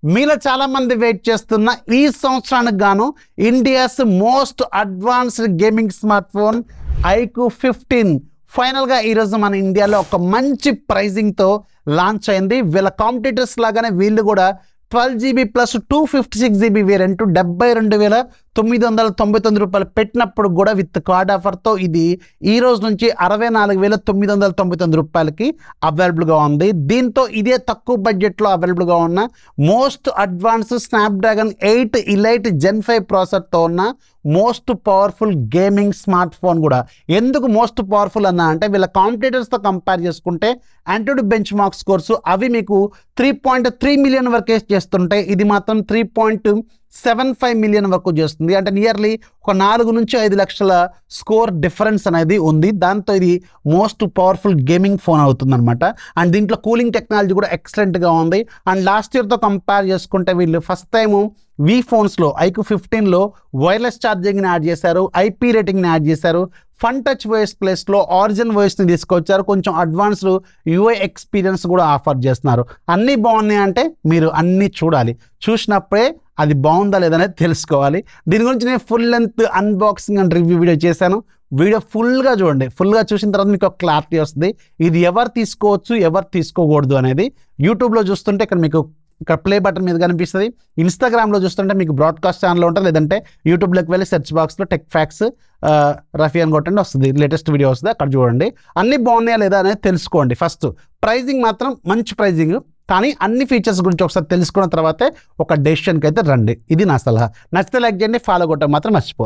మీలో చాలా మంది వెయిట్ చేస్తున్న ఈ సంవత్సరానికి గాను India's most advanced gaming smart phone iQOO 15 ఫైనల్గా ఈరోజు మన ఇండియాలో ఒక మంచి ప్రైజింగ్తో లాంచ్ అయింది. వీళ్ళ కాంపిటీటర్స్ లాగానే వీళ్ళు కూడా 12GB ప్లస్ 256GB వేరియంట్ 72,999 రూపాయలు పెట్టినప్పుడు కూడా విత్ కార్డ్ ఆఫర్తో ఇది ఈ రోజు నుంచి 64,999 రూపాయలకి అవైలబుల్గా ఉంది. దీంతో ఇదే తక్కువ బడ్జెట్లో అవైలబుల్గా ఉన్న most advance Snapdragon 8 elite Gen 5 ప్రాసెసర్తో ఉన్న most powerful gaming smart phone కూడా. ఎందుకు మోస్ట్ పవర్ఫుల్ అన్నా అంటే వీళ్ళ కాంపిటీటర్స్తో కంపేర్ చేసుకుంటే యాంటీడ్ బెంచ్ మార్క్ స్కోర్స్ అవి మీకు 3.3 మిలియన్ వరకే చేస్తుంటాయి. ఇది మాత్రం 3.75 మిలియన్ వరకు చేస్తుంది. అంటే నియర్లీ ఒక 4 నుంచి 5 లక్షల స్కోర్ డిఫరెన్స్ అనేది ఉంది. దాంతో ఇది మోస్ట్ పవర్ఫుల్ గేమింగ్ ఫోన్ అవుతుంది అనమాట. అండ్ దీంట్లో కూలింగ్ టెక్నాలజీ కూడా ఎక్సలెంట్గా ఉంది. అండ్ లాస్ట్ ఇయర్తో కంపేర్ చేసుకుంటే వీళ్ళు ఫస్ట్ టైము వి ఫోన్స్లో iQOO 15లో వైర్లెస్ ఛార్జింగ్ని యాడ్ చేశారు, IP రేటింగ్ని యాడ్ చేశారు, ఫన్ టచ్ వాయిస్ ప్లేస్లో ఆరిజిన్ వాయిస్ని తీసుకొచ్చారు, కొంచెం అడ్వాన్స్డ్ UI ఎక్స్పీరియన్స్ కూడా ఆఫర్ చేస్తున్నారు. అన్నీ బాగున్నాయి అంటే మీరు అన్నీ చూడాలి, చూసినప్పుడే అది బాగుందా లేదనేది తెలుసుకోవాలి. దీని గురించి నేను full length unboxing and review video చేశాను. వీడియో ఫుల్గా చూడండి. ఫుల్గా చూసిన తర్వాత మీకు ఒక క్లారిటీ వస్తుంది ఇది ఎవరు తీసుకోవచ్చు ఎవరు తీసుకోకూడదు అనేది. యూట్యూబ్లో చూస్తుంటే ఇక్కడ ప్లే బటన్ మీద కనిపిస్తుంది. ఇన్స్టాగ్రామ్లో చూస్తుంటే మీకు బ్రాడ్కాస్ట్ ఛానల్ ఉంటుంది, లేదంటే యూట్యూబ్లోకి వెళ్ళి సెర్చ్ బాక్స్లో టెక్ ఫ్యాక్స్ రఫీ అని కొట్టండి, వస్తుంది లేటెస్ట్ వీడియో వస్తుంది, అక్కడ చూడండి. అన్నీ బాగున్నాయా లేదా అనేది తెలుసుకోండి. ఫస్ట్ ప్రైజింగ్ మాత్రం మంచి ప్రైజింగ్, కానీ అన్ని ఫీచర్స్ గురించి ఒకసారి తెలుసుకున్న తర్వాతే ఒక డెసిషన్కి అయితే రండి. ఇది నా సలహా. నచ్చితే లైక్ చేయండి, ఫాలో కొట్టడం మాత్రం మర్చిపోద్దు.